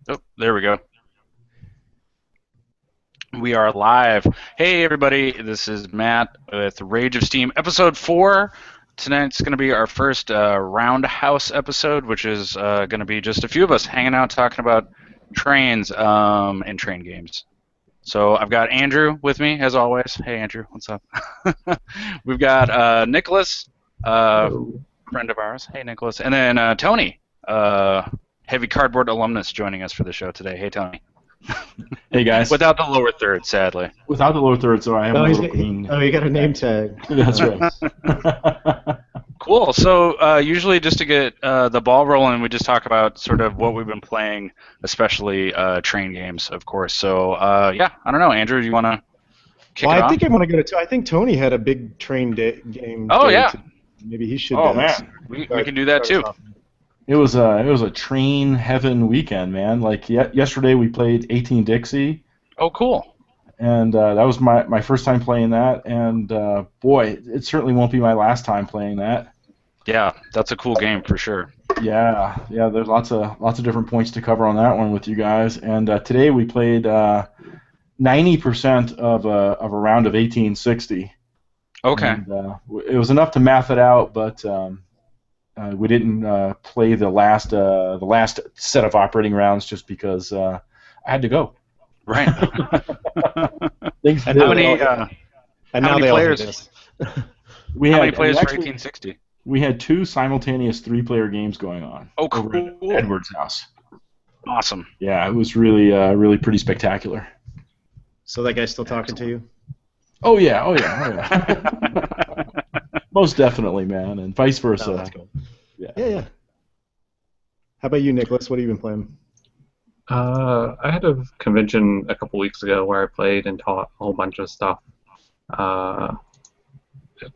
Oh, there we go. We are live. Hey, everybody. This is Matt with Rage of Steam, episode 4. Tonight's going to be our first Roundhouse episode, which is going to be just a few of us hanging out talking about trains and train games. So I've got Andrew with me, as always. Hey, Andrew. What's up? We've got Nicholas, Hello. friend of ours. Hey, Nicholas. And then Tony, heavy cardboard alumnus, joining us for the show today. Hey, Tony. Hey guys, Without the lower third, sadly. without the lower third, so I have Oh, my he's little got, green. oh, you got a name tag. That's right. Cool. So usually just to get the ball rolling, we just talk about sort of what we've been playing, especially train games, of course. So yeah, I don't know, Andrew, do you want to kick Well, it I off? think I want to go to. I think Tony had a big train game. Oh day yeah, today. Maybe he should. Oh man, we can do that too. it was a train heaven weekend, man. Like yesterday we played 18 Dixie, Oh, cool. and that was my first time playing that, and boy, it certainly won't be my last time playing that. Yeah, that's a cool game for sure. Yeah, there's lots of different points to cover on that one with you guys, and today we played 90% of a round of 1860. Okay. And, it was enough to math it out, but we didn't play the last set of operating rounds just because I had to go. Right. Things And How now many they all, and how now many they all players? hate us. we how had many players for actually, 1860? we had two simultaneous three-player games going on Oh, over at cool. Edward's house. Awesome. Yeah, it was really pretty spectacular. So that guy's still talking to you? Oh yeah. Most definitely, man, and vice versa. Oh, that's cool. Yeah. Yeah. How about you, Nicholas? What have you been playing? I had a convention a couple weeks ago where I played and taught a whole bunch of stuff. Uh,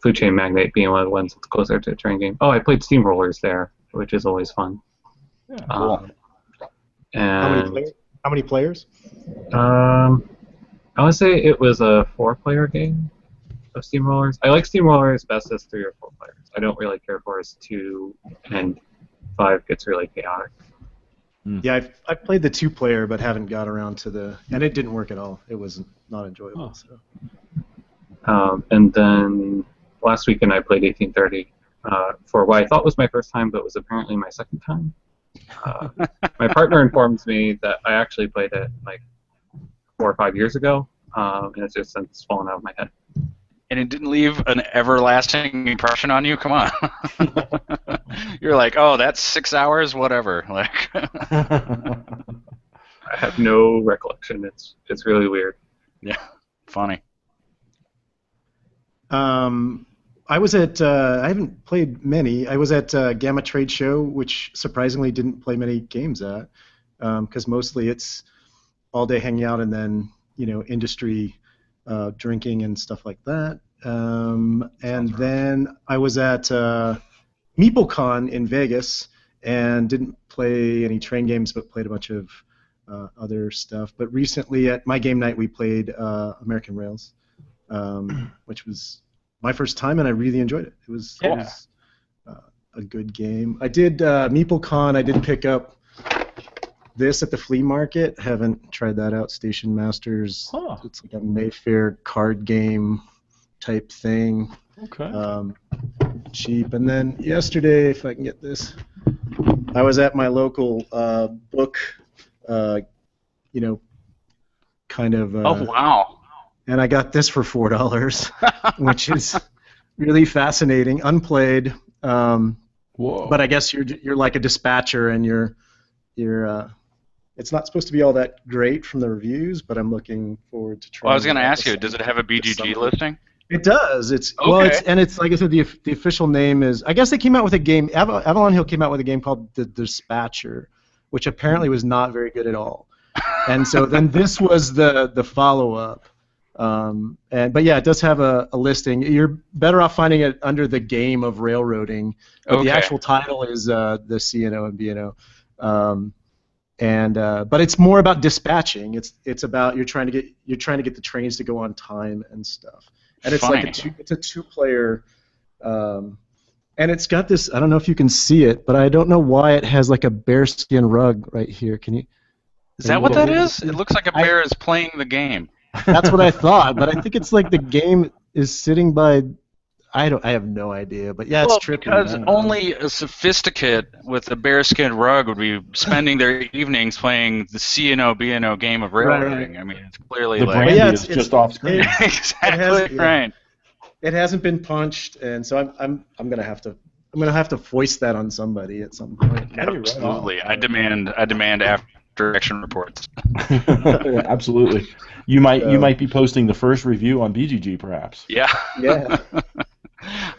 Food Chain Magnate being one of the ones that's closer to a train game. Oh, I played Steamrollers there, which is always fun. Yeah, cool. And How many players? I want to say it was a 4-player game of Steamrollers. I like Steamrollers best as 3 or 4 players. I don't really care for as 2 and 5 gets really chaotic. Yeah, I've played the 2-player, but haven't got around to and it didn't work at all. It was not enjoyable. Oh. So. And then last weekend I played 1830 for what I thought was my first time, but was apparently my second time. My partner informs me that I actually played it like 4 or 5 years ago, and it's just since fallen out of my head. And it didn't leave an everlasting impression on you? Come on. You're like, oh, that's 6 hours, whatever. Like. I have no recollection. It's really weird. Yeah, funny. I was at. I haven't played many. I was at Gamma Trade Show, which surprisingly didn't play many games at, because mostly it's all day hanging out and then industry drinking and stuff like that. And then I was at MeepleCon in Vegas and didn't play any train games, but played a bunch of other stuff. But recently at my game night, we played American Rails, which was my first time, and I really enjoyed it. It was a good game. I did MeepleCon. I did pick up this at the flea market. Haven't tried that out. Station Masters. Huh. It's like a Mayfair card game type thing. Okay. Cheap. And then yesterday, if I can get this, I was at my local book, kind of. Oh, wow. And I got this for $4, which is really fascinating. Unplayed. Whoa. But I guess you're like a dispatcher, and you're it's not supposed to be all that great from the reviews, but I'm looking forward to trying. Well, I was going to it out ask you, does it have a BGG listing? It does. It's Okay. well, it's like I said, the official name is. I guess they came out with a game. Avalon Hill came out with a game called The Dispatcher, which apparently was not very good at all. And so then this was the follow-up. But yeah, it does have a listing. You're better off finding it under the game of railroading. But the Okay. actual title is the CNO and BNO. But it's more about dispatching. It's about you're trying to get the trains to go on time and stuff. And it's Funny. like it's a 2-player, and it's got this. I don't know if you can see it, but I don't know why it has like a bearskin rug right here. Can you? Is that what that is? It looks like a bear is playing the game. That's what I thought, but I think it's like the game is sitting by. I have no idea, but yeah, it's trippy. Because only a sophisticate with a bearskin rug would be spending their evenings playing the C&O B&O game of railroading. Right. I mean, it's clearly The like brandy is just off screen. exactly right. It hasn't been punched, and so I'm gonna have to foist that on somebody at some point. Absolutely, I demand after action reports. Absolutely. You might be posting the first review on BGG, perhaps. Yeah. Yeah.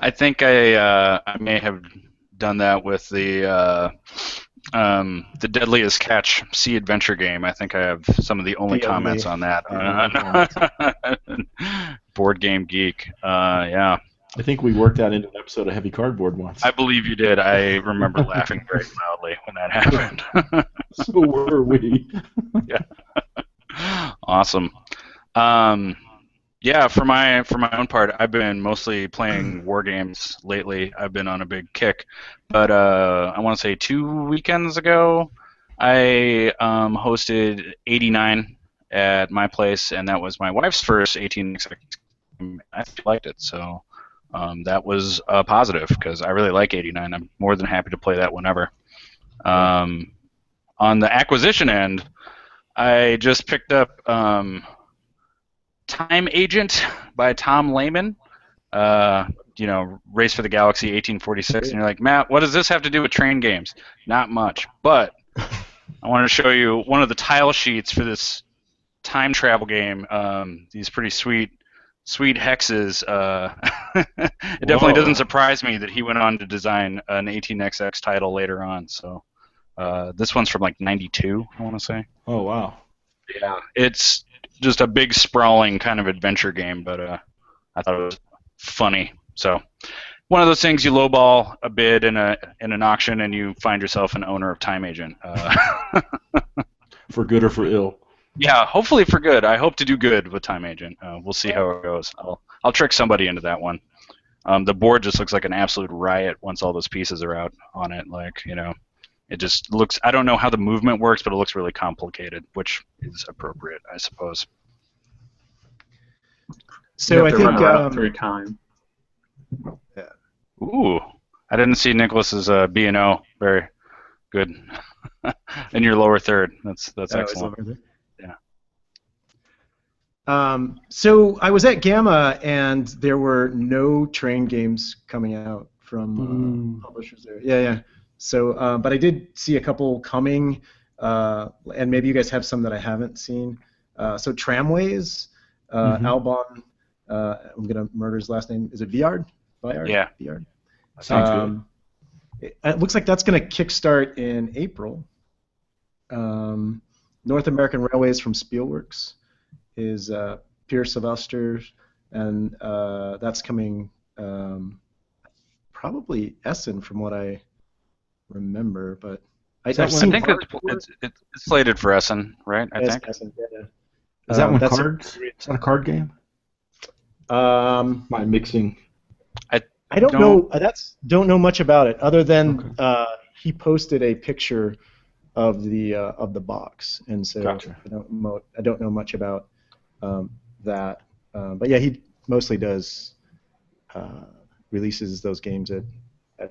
I think I may have done that with the Deadliest Catch Sea Adventure game. I think I have some of the only comments on that. Board Game Geek. Yeah. I think we worked that into an episode of Heavy Cardboard once. I believe you did. I remember laughing very loudly when that happened. So were we. Yeah. Awesome. Yeah, for my own part, I've been mostly playing war games lately. I've been on a big kick, but I want to say 2 weekends ago, I hosted 89 at my place, and that was my wife's first 18xx game. I liked it, so that was positive because I really like 89. I'm more than happy to play that whenever. On the acquisition end, I just picked up Time Agent by Tom Lehman. Race for the Galaxy 1846. And you're like, Matt, what does this have to do with train games? Not much. But I want to show you one of the tile sheets for this time travel game. These pretty sweet hexes. It definitely doesn't surprise me that he went on to design an 18xx title later on. So this one's from like 92, I want to say. Oh, wow. Yeah, it's just a big sprawling kind of adventure game, but I thought it was funny. So one of those things, you lowball a bid in an auction and you find yourself an owner of Time Agent. For good or for ill. Yeah, hopefully for good. I hope to do good with Time Agent. We'll see how it goes. I'll trick somebody into that one. The board just looks like an absolute riot once all those pieces are out on it. It just looks, I don't know how the movement works, but it looks really complicated, which is appropriate, I suppose. So I think through time. Yeah. Ooh, I didn't see Nicholas's B&O. Very good. In your lower third. That's excellent. Yeah. So I was at Gamma, and there were no train games coming out from publishers there. Yeah. So, but I did see a couple coming, and maybe you guys have some that I haven't seen. So Tramways, Albon. I'm gonna murder his last name. Is it Viard? Yeah. Viard. Sounds good. It looks like that's gonna kickstart in April. North American Railways from Spielworks is Pierre Sylvester, and that's coming probably Essen from what I remember, but I think it's slated for Essen, right? I think. Essen, yeah. Is that one cards? Is that a card game? Am I mixing? I don't know. Don't know much about it other than he posted a picture of the box, and so Gotcha. I don't know much about that. But yeah, he mostly does releases those games at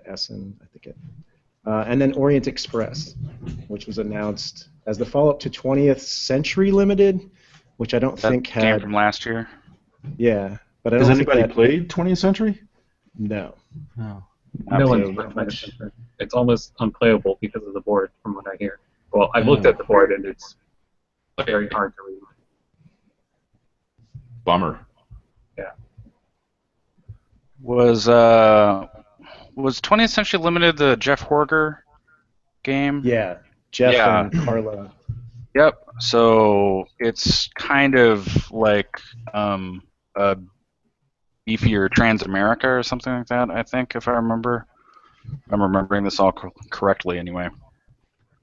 Essen, I think. And then Orient Express, which was announced as the follow-up to 20th Century Limited, which I don't think had. Game from last year. Yeah, but I don't Has think anybody played 20th Century? No. No. No one's played much. It's almost unplayable because of the board, from what I hear. Well, I've looked at the board, and it's very hard to read. Bummer. Yeah. Was 20th Century Limited the Jeff Horger game? Yeah, Jeff and Carla. Yep. So it's kind of like a beefier Transamerica or something like that, I think, if I remember. I'm remembering this all correctly anyway.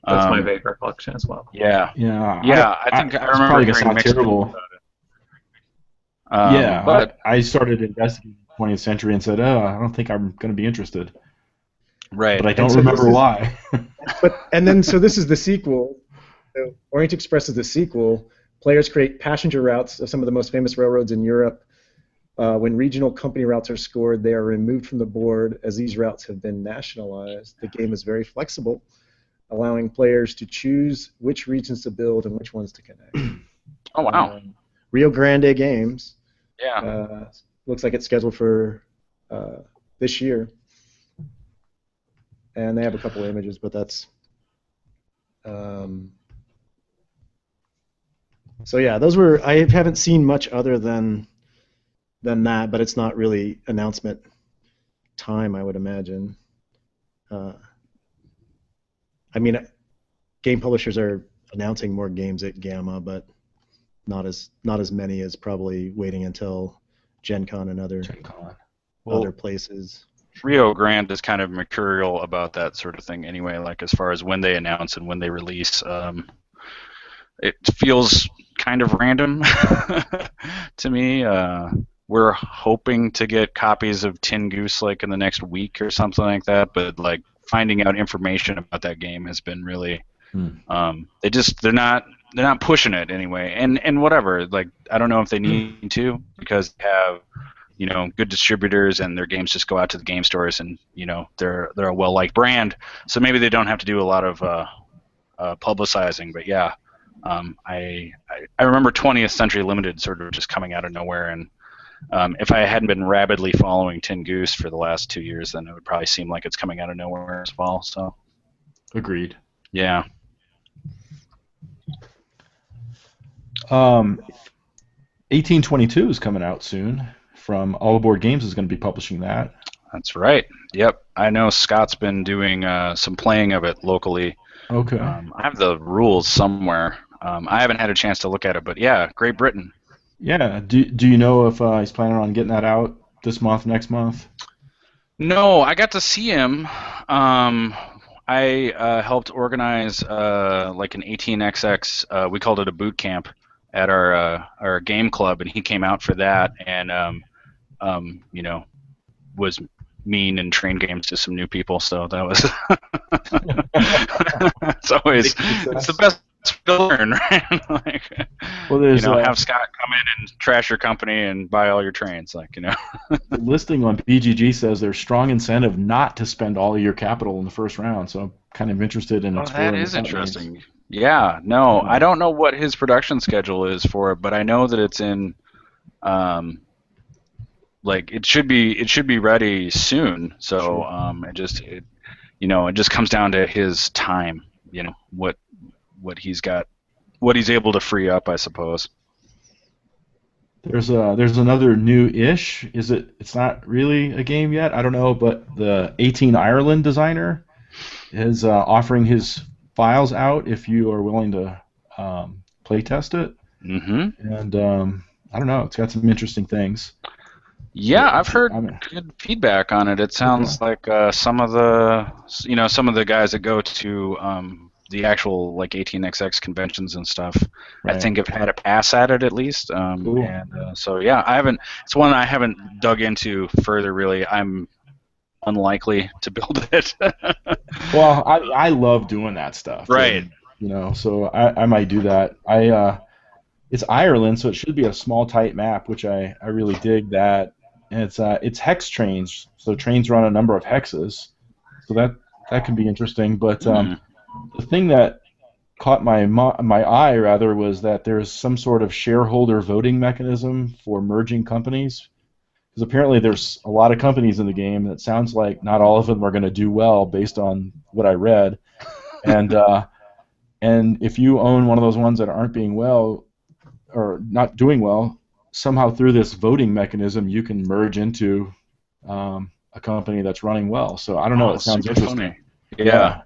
That's my vague recollection as well. Yeah. Yeah. I think I remember hearing mixed terrible. about it. But I started investigating 20th Century and said, I don't think I'm going to be interested. Right. But I don't remember why. And then so this is the sequel. So Orient Express is the sequel. Players create passenger routes of some of the most famous railroads in Europe. When regional company routes are scored, they are removed from the board as these routes have been nationalized. The game is very flexible, allowing players to choose which regions to build and which ones to connect. Oh wow. Rio Grande Games. Yeah. Looks like it's scheduled for this year. And they have a couple of images, but that's... so yeah, those were... I haven't seen much other than that, but it's not really announcement time, I would imagine. I mean, game publishers are announcing more games at Gamma, but not as many as probably waiting until Gen Con and other places. Rio Grande is kind of mercurial about that sort of thing anyway, like as far as when they announce and when they release. It feels kind of random to me. We're hoping to get copies of Tin Goose like in the next week or something like that, but like finding out information about that game has been really they're not pushing it anyway. And whatever, like I don't know if they need to, because they have, you know, good distributors and their games just go out to the game stores, and you know, they're a well-liked brand, so maybe they don't have to do a lot of publicizing. But yeah, I remember 20th Century Limited sort of just coming out of nowhere, and if I hadn't been rabidly following Tin Goose for the last 2 years, then it would probably seem like it's coming out of nowhere as well. So, agreed. Yeah. 1822 is coming out soon. From All Aboard Games is going to be publishing that. That's right. Yep. I know Scott's been doing some playing of it locally. Okay. I have the rules somewhere. I haven't had a chance to look at it, but yeah, Great Britain. Yeah. Do you know if he's planning on getting that out this month, next month? No, I got to see him. I helped organize like an 18xx. We called it a boot camp at our game club, and he came out for that, and you know, was mean and trained games to some new people. So that was it's the best to learn, right? Like, well, there's, you know, have Scott come in and trash your company and buy all your trains, like, you know. The listing on BGG says there's strong incentive not to spend all of your capital in the first round. So I'm kind of interested in exploring. That is interesting. Yeah, no, I don't know what his production schedule is for it, but I know that it's in, like it should be ready soon. So it just comes down to his time. You know, what he's got, what he's able to free up, I suppose. There's another new-ish. It's not really a game yet. I don't know, but the 18 Ireland designer is offering his files out if you are willing to play test it. Mm-hmm. And I don't know, it's got some interesting things. Yeah, I've heard good feedback on it. It sounds like some of the guys that go to the actual like 18xx conventions and stuff, right, I think have had a pass at it at least. And so yeah, it's one I haven't dug into further really. I'm unlikely to build it. Well, I love doing that stuff. Right. And, you know, so I might do that. It's Ireland, so it should be a small, tight map, which I really dig that. And it's hex trains, so trains run a number of hexes, so that can be interesting. But the thing that caught my eye rather was that there's some sort of shareholder voting mechanism for merging companies. Because apparently there's a lot of companies in the game, and it sounds like not all of them are going to do well based on what I read. And if you own one of those ones that aren't being well or not doing well, somehow through this voting mechanism you can merge into a company that's running well. So I don't know. It sounds interesting. Funny. Yeah.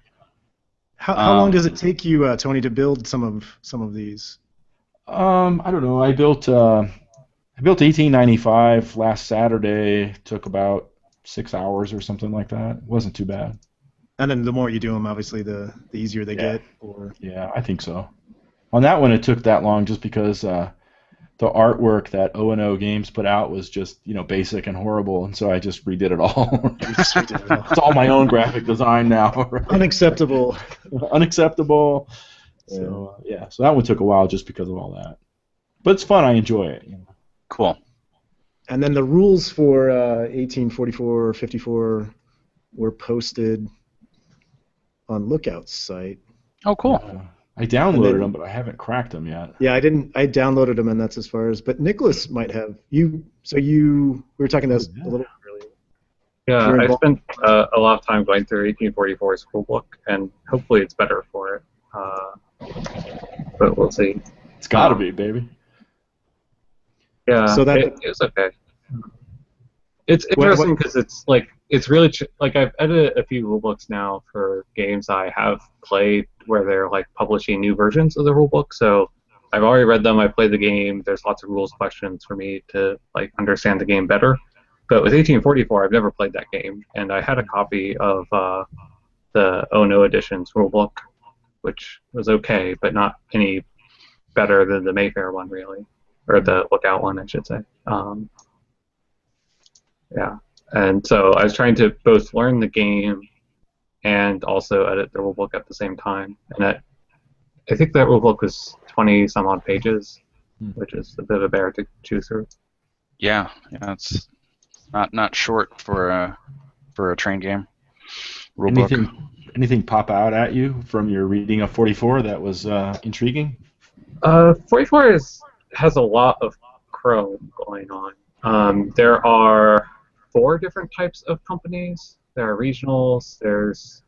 How long does it take you, Tony, to build some of these? I don't know. I built 1895 last Saturday. Took about 6 hours or something like that. It wasn't too bad. And then the more you do them, obviously, the easier they get. Or yeah, I think so. On that one, it took that long just because the artwork that O&O Games put out was just, you know, basic and horrible, and so I just redid it all. It's all my own graphic design now. Right? Unacceptable. Unacceptable. So yeah, so that one took a while just because of all that. But it's fun. I enjoy it. You know. Cool. And then the rules for 1844, 54 were posted on Lookout's site. Oh, cool. I downloaded them, but I haven't cracked them yet. Yeah, I didn't. I downloaded them, and that's as far as. But Nicholas might have you. So we were talking this a little earlier. Yeah, I spent a lot of time going through 1844's rulebook, and hopefully it's better for it. But we'll see. It's got to be, baby. Yeah, so it was okay. It's interesting because it's really like I've edited a few rulebooks now for games I have played where they're like publishing new versions of the rulebook. So I've already read them. I played the game. There's lots of rules questions for me to like understand the game better. But with 1844, I've never played that game, and I had a copy of the Oh No Edition's rulebook, which was okay, but not any better than the Mayfair one, really, or the Lookout one, I should say. Yeah, and so I was trying to both learn the game and also edit the rulebook at the same time. And I think that rulebook was 20 some odd pages, which is a bit of a bear to chew through. Yeah, it's not short for a train game. Rulebook. Anything pop out at you from your reading of 44 that was intriguing? 44 has a lot of Chrome going on. There are 4 different types of companies. There are regionals, there's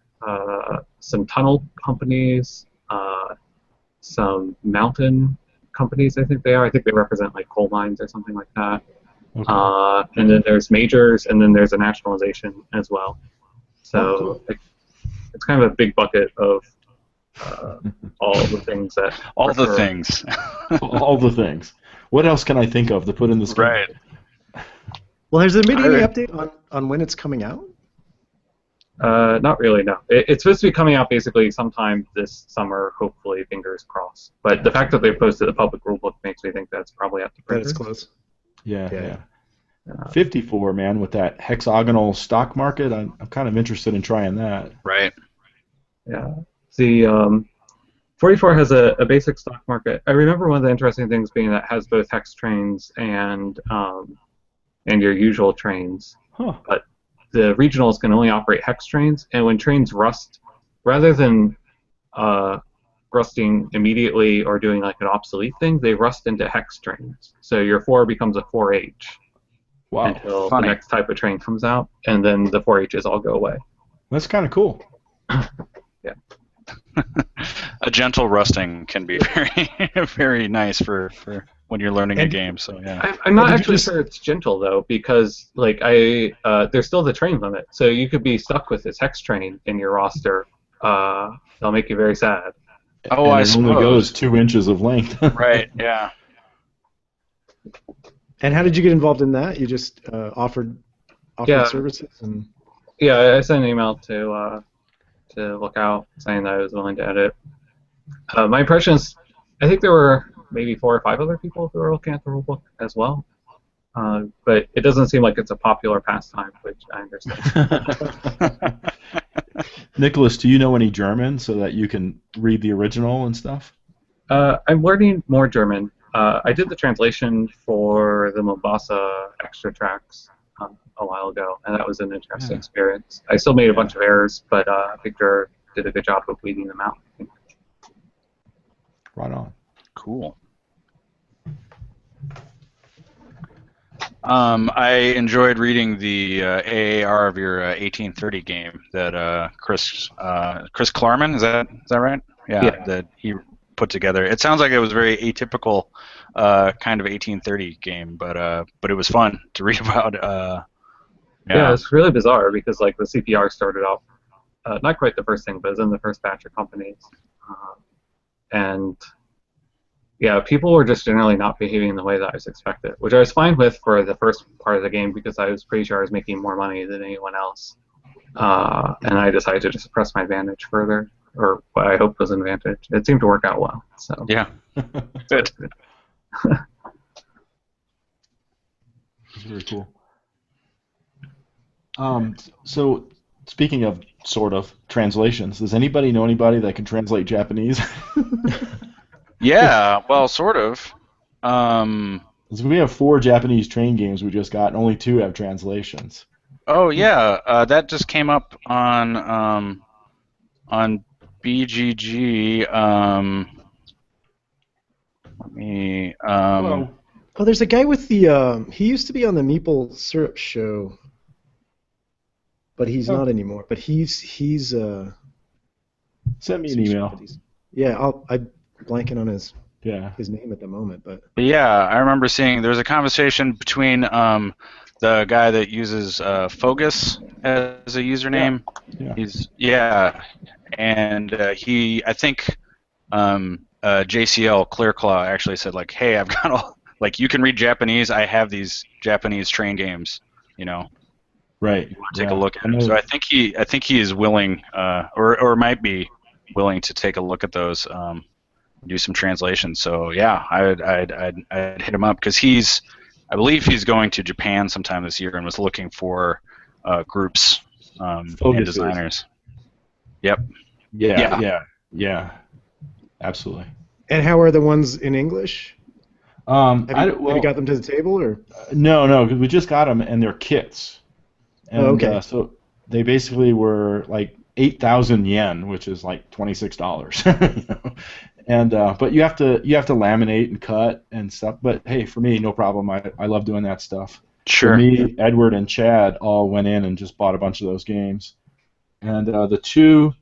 some tunnel companies, some mountain companies, I think they are. I think they represent like coal mines or something like that. Okay. And then there's majors, and then there's a nationalization as well. So it's kind of a big bucket of all the things that... all the things. All the things. What else can I think of to put in this game? Right. Well, has there been any update on when it's coming out? Not really, no. It's supposed to be coming out basically sometime this summer, hopefully, fingers crossed. But the fact that they've posted a public rulebook makes me think that's probably at the printers. That it's close. Yeah. 54, man, with that hexagonal stock market, I'm kind of interested in trying that. Right. Yeah. The 44 has a basic stock market. I remember one of the interesting things being that it has both hex trains and your usual trains. Huh. But the regionals can only operate hex trains, and when trains rust, rather than rusting immediately or doing like an obsolete thing, they rust into hex trains. So your 4 becomes a 4H until the next type of train comes out, and then the 4Hs all go away. That's kind of cool. Yeah. A gentle rusting can be very, very nice for when you're learning a game. So yeah. I'm not actually sure it's gentle though, because like there's still the train limit, so you could be stuck with this hex train in your roster. That'll make you very sad. Oh, I suppose. It only goes 2 inches of length. Right. Yeah. And how did you get involved in that? You just offered services and. Yeah, I sent an email to Lookout saying that I was willing to edit. My impression is, I think there were maybe 4 or 5 other people who were looking at the rulebook as well. But it doesn't seem like it's a popular pastime, which I understand. Nicholas, do you know any German so that you can read the original and stuff? I'm learning more German. I did the translation for the Mombasa extra tracks a while ago, and that was an interesting experience. I still made a bunch of errors, but Victor did a good job of weeding them out. Right on. Cool. I enjoyed reading the AAR of your 1830 game that Chris Klarman, is that right? Yeah, that he put together. It sounds like it was a very atypical kind of 1830 game, but it was fun to read about. Yeah, it's really bizarre because like the CPR started off not quite the first thing, but it was in the first batch of companies, and yeah, people were just generally not behaving in the way that I was expected, which I was fine with for the first part of the game because I was pretty sure I was making more money than anyone else, and I decided to just press my advantage further, or what I hoped was an advantage. It seemed to work out well. So yeah, good. That's very cool. So speaking of sort of translations, does anybody know anybody that can translate Japanese? Yeah, well, sort of. Um, 'Cause we have 4 Japanese train games we just got, and only 2 have translations. oh yeah, that just came up on BGG. Let me. Well, Oh, there's a guy with the. He used to be on the Meeple Syrup Show, but he's oh, not anymore. But he's send me an speaks email. Japanese. Yeah, I'm blanking on Yeah. his name at the moment, but But yeah, I remember seeing there's a conversation between the guy that uses Fogus as a Yeah. username. Yeah. Yeah, and I think JCL Clearclaw actually said like, hey, I've got all like you can read Japanese. I have these Japanese train games. You know, Right. you want to take a Yeah. look at I them. So know. I think he is willing, or might be willing to take a look at those, do some translations. So yeah, I'd hit him up because I believe he's going to Japan sometime this year and was looking for groups and Focus is. designers. Yep. Yeah. Yeah. Yeah. Yeah. Absolutely. and how are the ones in English? Have you Well, got them to the table or? no, because we just got them and they're kits, Oh, and okay. so they basically were like 8,000 yen, which is like $26. You know? And but you have to laminate and cut and stuff. But hey, for me, no problem. I love doing that stuff. So Sure. me, Edward, and Chad all went in and just bought a bunch of those games. And the two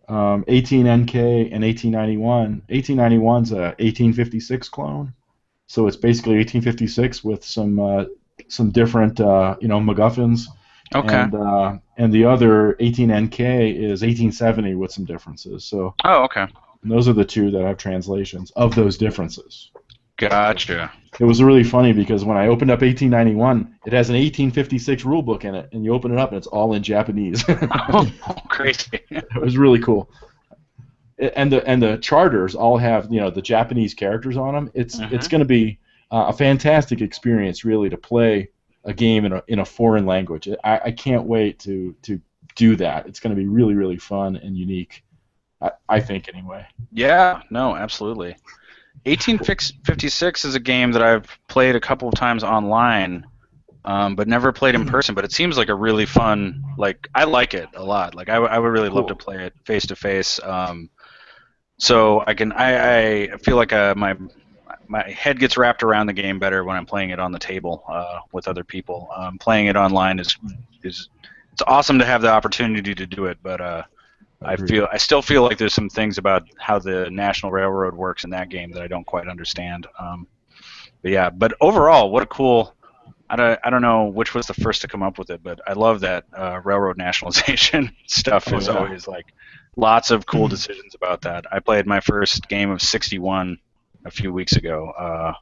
18NK and 1891. 1891's a 1856 clone, so it's basically 1856 with some different MacGuffins, Okay. and the other 18NK is 1870 with some differences. So Oh, okay. those are the two that have translations of those differences. Gotcha. It was really funny because when I opened up 1891, it has an 1856 rule book in it, and you open it up and it's all in Japanese. Oh, crazy. It was really cool. And the charters all have the Japanese characters on them. It's Mhm. going to be a fantastic experience, really, to play a game in a foreign language. I can't wait to do that. It's going to be really, really fun and unique. I think anyway. Yeah. No, absolutely. 1856 is a game that I've played a couple of times online, but never played in person. But it seems like a really fun. Like I like it a lot. Like I would really love to Cool. play it face to face. So I feel like my head gets wrapped around the game better when I'm playing it on the table with other people. Playing it online is it's awesome to have the opportunity to do it, but Agreed. I still feel like there's some things about how the National Railroad works in that game that I don't quite understand. But yeah, but overall, what a cool. I don't know which was the first to come up with it, but I love that railroad nationalization stuff Oh is yeah. always like lots of cool decisions about that. I played my first game of 61 a few weeks ago.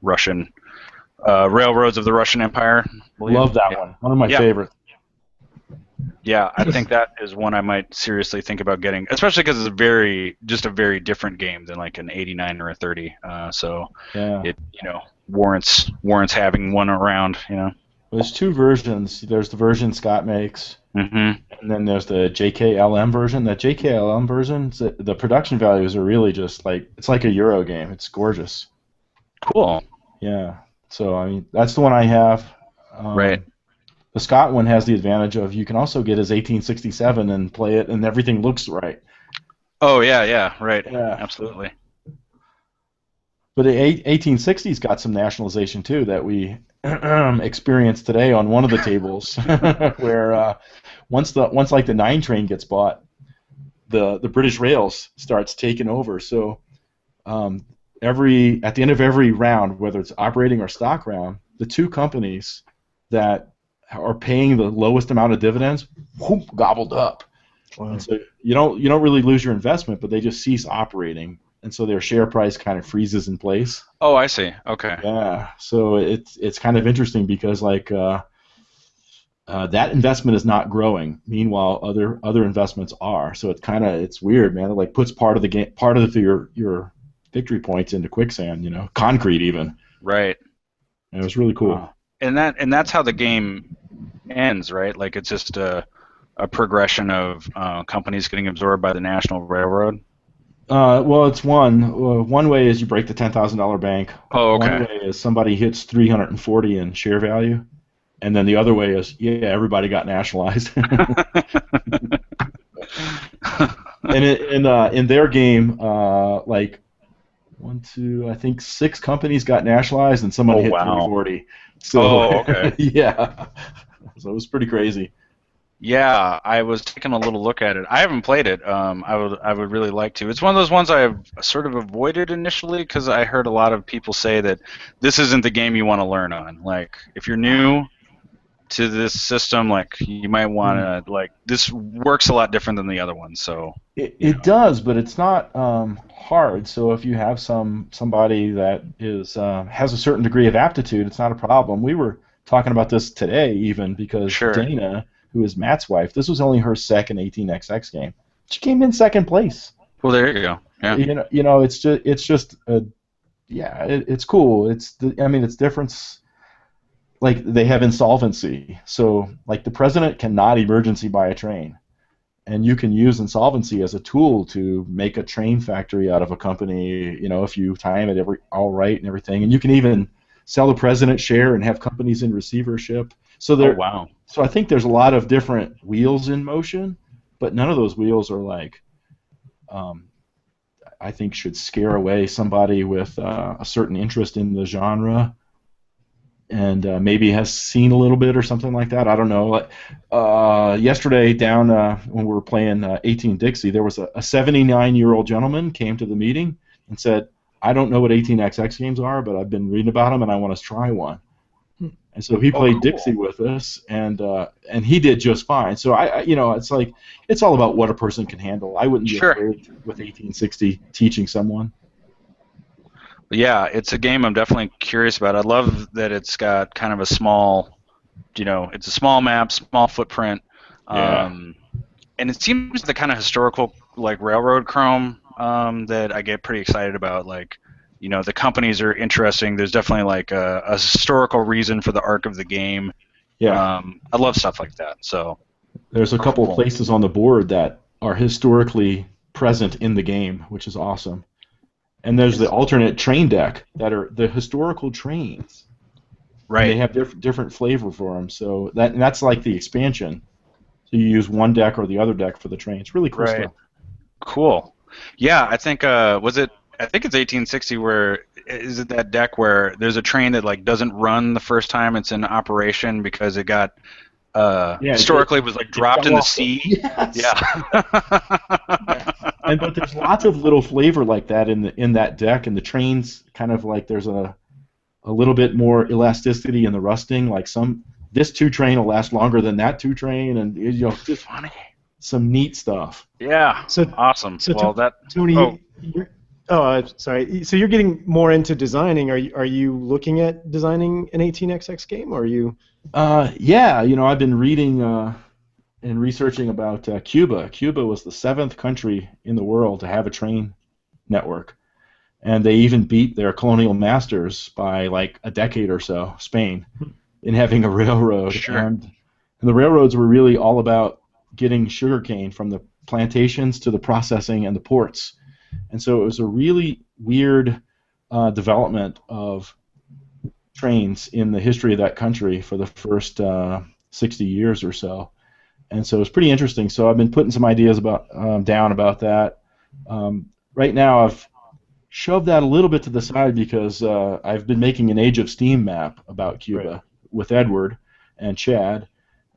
Russian Railroads of the Russian Empire. I believe. Love that Yeah. one. One of my Yeah. favorites. Yeah, I think that is one I might seriously think about getting, especially because it's just a very different game than like an 89 or a 30. So Yeah. it warrants having one around. There's 2 versions. There's the version Scott makes, Mm-hmm. and then there's the JKLM version. The JKLM version, the production values are really just like it's like a Euro game. It's gorgeous. Cool. Yeah. So I mean, that's the one I have. Right. The Scott one has the advantage of you can also get his 1867 and play it, and everything looks right. Oh yeah, right. Yeah. Absolutely. But the 1860's got some nationalization too that we experienced today on one of the tables, where once like the 9 train gets bought, the British Rails starts taking over. So at the end of every round, whether it's operating or stock round, the 2 companies that are paying the lowest amount of dividends, whoop, gobbled up. Wow. And so you don't really lose your investment, but they just cease operating, and so their share price kind of freezes in place. Oh, I see. Okay. Yeah, so it's kind of interesting because like that investment is not growing. Meanwhile, other investments are. So it's weird, man. It like puts part of your victory points into quicksand, concrete even. Right. And it was really cool. And that's how the game ends, right? Like it's just a progression of companies getting absorbed by the National Railroad? Well, it's one. One way is you break the $10,000 bank. Oh, One okay. way is somebody hits 340 in share value, and then the other way is everybody got nationalized. And in their game, like one, two, I think six companies got nationalized, and someone Oh, hit wow. 340. So Oh, okay. yeah, so it was pretty crazy. Yeah, I was taking a little look at it. I haven't played it. I would really like to. It's one of those ones I've sort of avoided initially because I heard a lot of people say that this isn't the game you want to learn on. Like, if you're new to this system, like you might want to this works a lot different than the other ones. So, It does, but it's not hard. So if you have somebody that is has a certain degree of aptitude, it's not a problem. We were talking about this today even because sure. Dana, who is Matt's wife, this was only her second 18xx game. She came in second place. Well, there you go. Yeah. It's cool. It's different. Like they have insolvency, so like the president cannot emergency buy a train. And you can use insolvency as a tool to make a train factory out of a company, if you time it all right and everything. And you can even sell the president share and have companies in receivership. Oh, wow. So I think there's a lot of different wheels in motion, but none of those wheels are I think should scare away somebody with a certain interest in the genre and maybe has seen a little bit or something like that. I don't know. Yesterday down when we were playing 18 Dixie, there was a 79-year-old gentleman came to the meeting and said, I don't know what 18xx games are, but I've been reading about them and I want to try one. And so he played cool. Dixie with us, and he did just fine. So it's like it's all about what a person can handle. I wouldn't be afraid with 1860 teaching someone. Yeah, it's a game I'm definitely curious about. I love that it's got kind of a small, it's a small map, small footprint, and it seems the kind of historical like railroad chrome that I get pretty excited about. Like, the companies are interesting. There's definitely like a historical reason for the arc of the game. Yeah. I love stuff like that. So there's a couple of places on the board that are historically present in the game, which is awesome. And there's the alternate train deck that are the historical trains. Right. And they have different flavor for them. So that's like the expansion. So you use one deck or the other deck for the train. It's really cool stuff. Cool. Yeah, I think I think it's 1860 where is it that deck where there's a train that like doesn't run the first time it's in operation because it got historically it was like dropped in the sea. Yes. Yeah. But there's lots of little flavor like that in that deck, and the trains kind of like there's a little bit more elasticity in the rusting. Like this 2 train will last longer than that 2 train, and just funny. Some neat stuff. Yeah. So awesome. So Tony. Sorry. So you're getting more into designing. Are you looking at designing an 18xx game, or are you? Yeah. I've been reading and researching about Cuba. Cuba was the 7th country in the world to have a train network, and they even beat their colonial masters by like a decade or so, Spain, in having a railroad. Sure. And the railroads were really all about getting sugarcane from the plantations to the processing and the ports. And so it was a really weird development of trains in the history of that country for the first 60 years or so. And so it's pretty interesting. So I've been putting some ideas down about that. Right now I've shoved that a little bit to the side because I've been making an Age of Steam map about Cuba with Edward and Chad,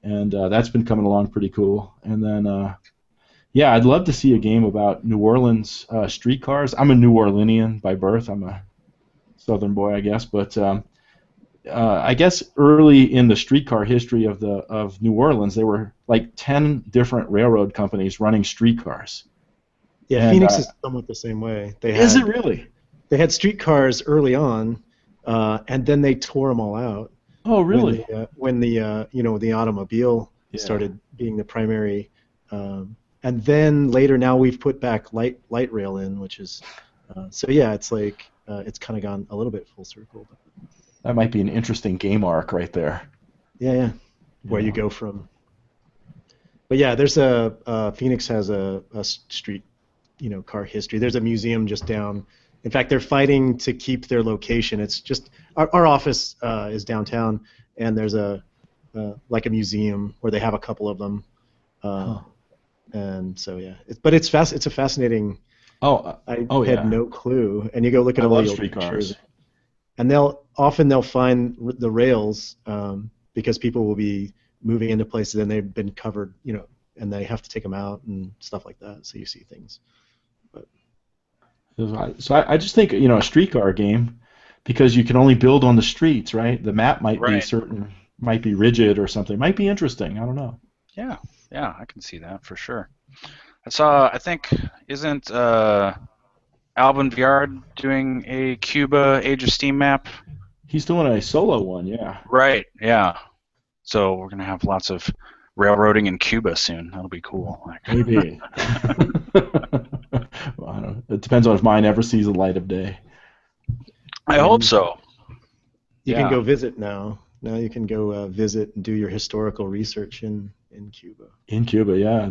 and that's been coming along pretty cool. And then, I'd love to see a game about New Orleans streetcars. I'm a New Orleanian by birth. I'm a Southern boy, I guess, but I guess early in the streetcar history of New Orleans, there were like 10 different railroad companies running streetcars. Yeah, and, Phoenix is somewhat the same way. Is it really? They had streetcars early on, and then they tore them all out. Oh, really? When the automobile started being the primary, and then later now we've put back light rail in, which is it's like it's kind of gone a little bit full circle. That might be an interesting game arc right there. Yeah. Where you go from But yeah, there's a Phoenix has a street, car history. There's a museum just down. In fact, they're fighting to keep their location. It's just our office is downtown, and there's a like a museum where they have a couple of them. Uh, Huh. and so yeah, but it's a fascinating. Oh, I oh had yeah. no clue, and you go look at I all the love old pictures, streetcars. and they'll find the rails because people will be moving into places and they've been covered, and they have to take them out and stuff like that. So you see things. But So I just think, a streetcar game, because you can only build on the streets, right? The map Right. might be rigid or something. Might be interesting. I don't know. Yeah. Yeah, I can see that for sure. I think, isn't Alvin Viard doing a Cuba Age of Steam map? He's doing a solo one, yeah. Right. Yeah. So we're gonna have lots of railroading in Cuba soon. That'll be cool. Maybe. Well, I don't know. It depends on if mine ever sees the light of day. I yeah, hope you so. can Yeah. go visit now. Now you can go visit and do your historical research in Cuba. In Cuba, yeah.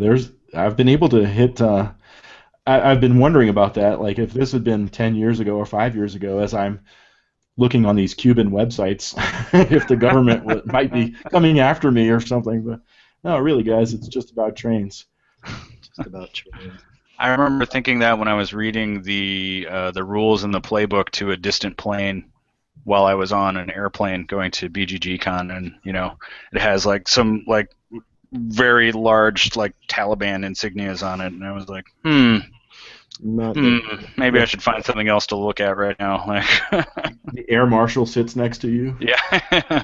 I've been able to hit. I've been wondering about that. Like, if this had been 10 years ago or 5 years ago, as I'm looking on these Cuban websites, if the government might be coming after me or something. But no, really, guys, it's just about trains. Just about trains. I remember thinking that when I was reading the rules in the playbook to a distant plane while I was on an airplane going to BGG Con, and it has like some like very large like Taliban insignias on it, and I was like, Not good. maybe I Yeah. should find something else to look at right now. Like, The air marshal sits next to you. yeah,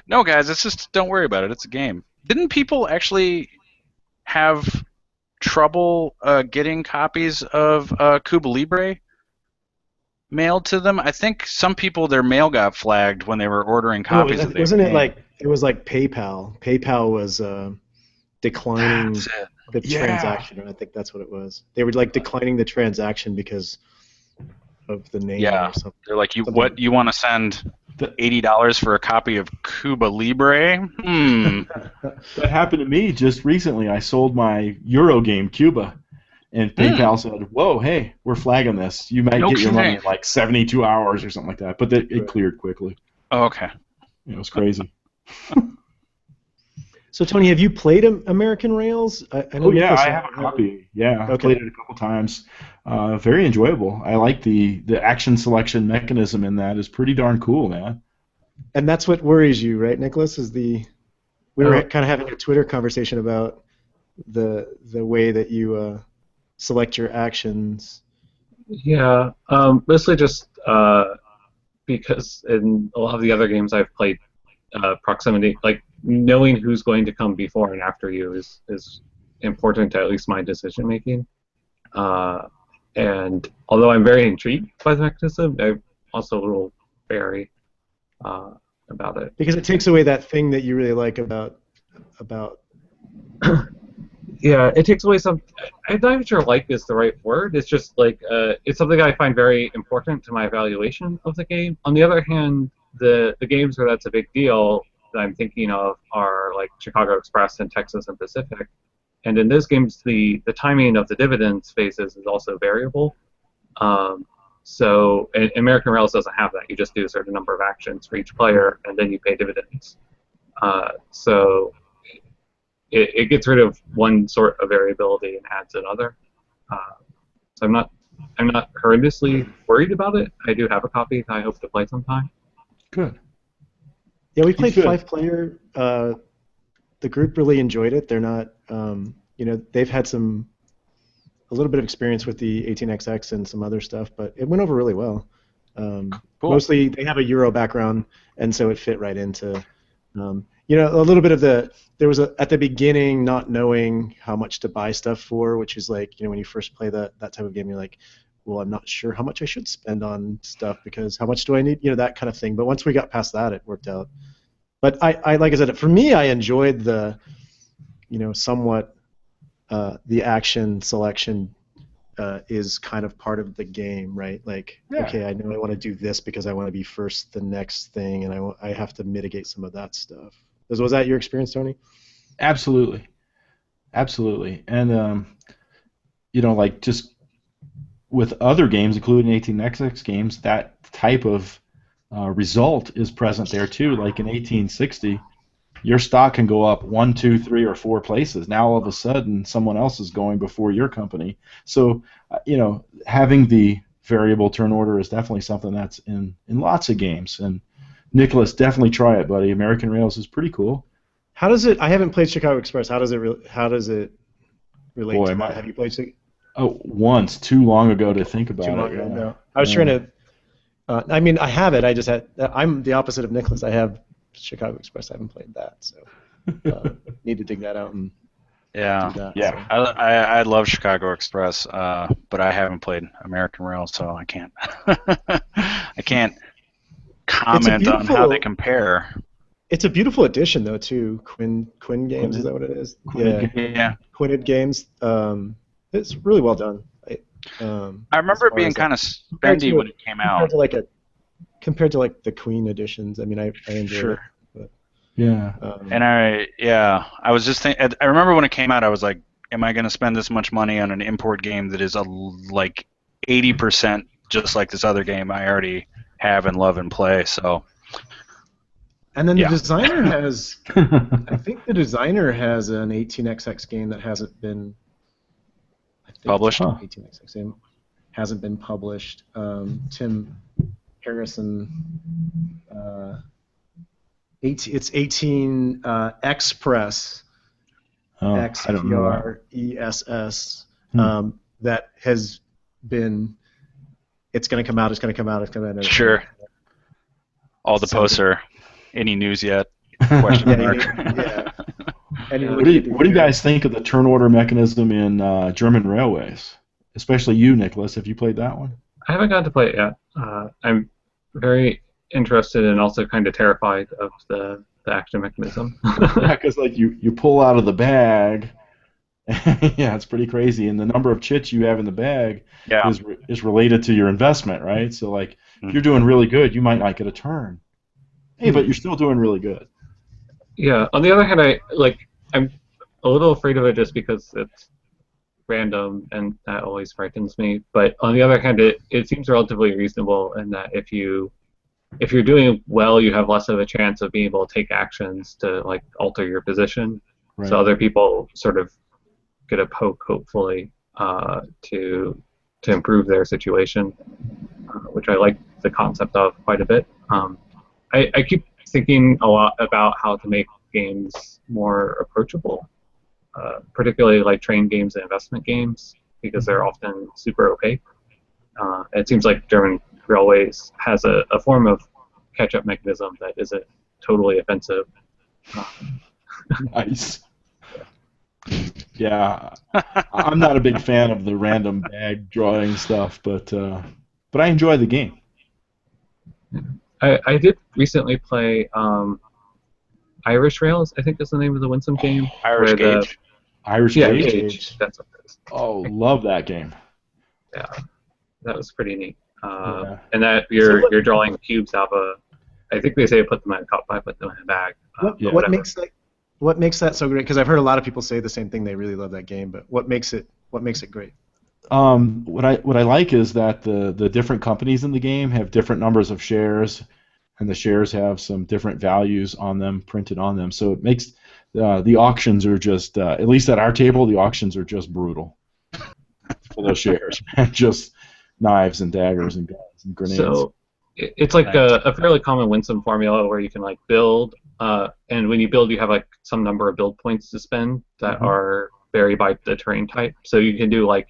no, guys, it's just don't worry about it. It's a game. Didn't people actually have trouble getting copies of Cuba Libre mailed to them? I think some people their mail got flagged when they were ordering Oh, copies of the wasn't it game. like it was like PayPal? PayPal was declining That's it. the Yeah. transaction, and I think that's what it was. They were like declining the transaction because of the name Yeah, or something. they're like, Something. you want to send That, $80 for a copy of Cuba Libre? that happened to me just recently. I sold my Euro game, Cuba, and PayPal said, "Whoa, hey, we're flagging this. You might No get your money kidding. in like 72 hours or something like that." But it Right. cleared quickly. Oh, okay. It was crazy. So Tony, have you played American Rails? I know Oh yeah, Nicholas. I have a copy. Yeah, I've Okay, played it a couple times. Very enjoyable. I like the action selection mechanism in that is pretty darn cool, man. and that's what worries you, right, Nicholas? We were Oh, kind of having a Twitter conversation about the way that you select your actions. yeah. Mostly just because in a lot of the other games I've played, proximity, like knowing who's going to come before and after you is important to at least my decision making. Uh, and although I'm very intrigued by the mechanism, I'm also a little wary uh, about it. Because it takes away that thing that you really like about Yeah, it takes away some. I'm not even sure "like" is the right word. It's just like it's something I find very important to my evaluation of the game. On the other hand, the games where that's a big deal that I'm thinking of are like Chicago Express and Texas and Pacific. And in those games, the timing of the dividends phases is also variable. So American Rails doesn't have that. You just do a certain number of actions for each player, and then you pay dividends. So it gets rid of one sort of variability and adds another. So I'm not horrendously worried about it. I do have a copy that I hope to play sometime. Good. Yeah, we You played should. 5-player. The group really enjoyed it. They're not, they've had a little bit of experience with the 18xx and some other stuff, but it went over really well. Cool. Mostly, they have a Euro background, and so it fit right into, a little bit of there was at the beginning not knowing how much to buy stuff for, which is like, when you first play that type of game, you're like, well, I'm not sure how much I should spend on stuff because how much do I need, that kind of thing. But once we got past that, it worked out. But I like I said, for me, I enjoyed the, somewhat the action selection is kind of part of the game, right? Like, Yeah. okay, I know I want to do this because I want to be first the next thing, and I have to mitigate some of that stuff. Was that your experience, Tony? Absolutely. Absolutely. And like just with other games, including 18XX games, that type of result is present there too. Like in 1860, your stock can go up 1, 2, 3, or 4 places. Now all of a sudden, someone else is going before your company. So, having the variable turn order is definitely something that's in lots of games. And Nicholas, definitely try it, buddy. American Rails is pretty cool. How does it? I haven't played Chicago Express. How does it? How does it relate Boy, to that? Have you played? Oh, once, too long ago to think about Too long it. ago? Yeah. No. I was trying to. I mean, I have it. I just had. I'm the opposite of Nicholas. I have Chicago Express. I haven't played that, so need to dig that out and Yeah, do that. Yeah. So. I love Chicago Express, but I haven't played American Rail, so I can't I can't comment on how they compare. It's a beautiful edition, though, too. Quinn Games, is that what it is? Yeah. Quinted Games. It's really well done. I remember it being kind of spendy when it came out. Compared to like the Queen editions. I mean, I enjoyed it. But, yeah. And I was just thinking. I remember when it came out, I was like, "Am I going to spend this much money on an import game that is like 80% just like this other game I already have and love and play?" So. And then the designer has, I think the designer has an 18XX game that hasn't been published. 18XX game hasn't been published. Tim Harrison. It's 18 Express. XPRESS. That has been. It's going to come out. It's going to come out. It's going to. Sure. All the posts are. Any news yet? Question mark. Yeah. What do you guys think of the turn order mechanism in German railways? Especially you, Nicholas. Have you played that one? I haven't got to play it yet. I'm very interested and also kind of terrified of the action mechanism. Yeah, because like you pull out of the bag. Yeah, it's pretty crazy, and the number of chits you have in the bag is related to your investment, right? So like, if you're doing really good, you might not get a turn. Hey, but you're still doing really good. Yeah. On the other hand, I'm a little afraid of it just because it's random, and that always frightens me. But on the other hand, it seems relatively reasonable in that if you're doing well, you have less of a chance of being able to take actions to like alter your position. Right. So other people sort of get a poke, hopefully, to improve their situation, which I like the concept of quite a bit. I keep thinking a lot about how to make games more approachable, particularly like train games and investment games, because they're often super opaque. It seems like German Railways has a form of catch-up mechanism that isn't totally offensive. Nice. Yeah, I'm not a big fan of the random bag drawing stuff, but I enjoy the game. I did recently play Irish Rails, I think is the name of the Winsome game. Irish Gauge. Irish Gauge. That's what it is. Oh, love that game. Yeah, that was pretty neat. And that you're drawing cubes out of I think they say put them in a cup, I put them in a bag. What makes that so great? Because I've heard a lot of people say the same thing. They really love that game, but what makes it great? What I like is that the different companies in the game have different numbers of shares, and the shares have some different values on them printed on them. So it makes the auctions are just at least at our table, the auctions are just brutal for those shares, just knives and daggers and guns and grenades. So it's like a fairly common Winsome formula where you can like build, and when you build, you have like some number of build points to spend that are vary by the terrain type. So you can do like